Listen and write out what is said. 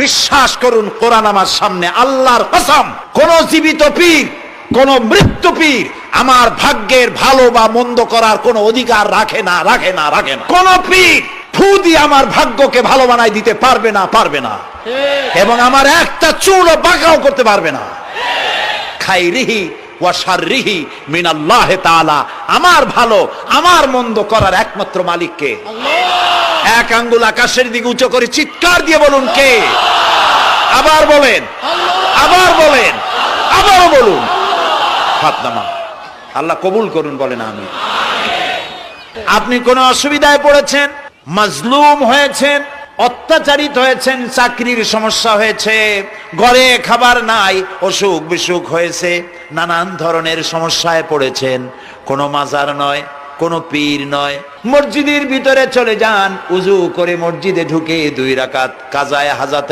বিশ্বাস করুন, কোরআন আমার সামনে, আল্লাহর কসম, কোন জীবিত পীর, কোন মৃত্যু পীর আমার ভাগ্যের ভালো বা মন্দ করার কোন অধিকার রাখে না। কোন পীর ফু দিয়ে আমার ভাগ্যকে ভালো বানাই দিতে পারবে না, এবং আমার একটা চুলও বাঁকাও করতে পারবে না। খাইরিহি ওয়া শাররিহি মিনাল্লাহি তাআলা। আমার ভালো আমার মন্দ করার একমাত্র মালিক কে? এক আঙ্গুল আকাশের দিকে উঁচু করে চিৎকার দিয়ে বলুন, কে? আবার বলেন, আবারও বলুন। ফাতনামা। আল্লাহ কবুল করুন, বলেন আমিন। আপনি কোন অসুবিধায় পড়েছেন, মাজলুম হয়েছেন, অত্যাচারিত হয়েছেন, চাকরির সমস্যা হয়েছে, ঘরে খাবার নাই, অসুখ বিসুখ হয়েছে, নানান ধরনের সমস্যায় পড়েছেন, কোনো মাজার নয়, কোনো পীর নয়, মসজিদের ভিতরে চলে যান, উজু করে মসজিদে ঢুকে 2 রাকাত কাজায়ে হাজাতের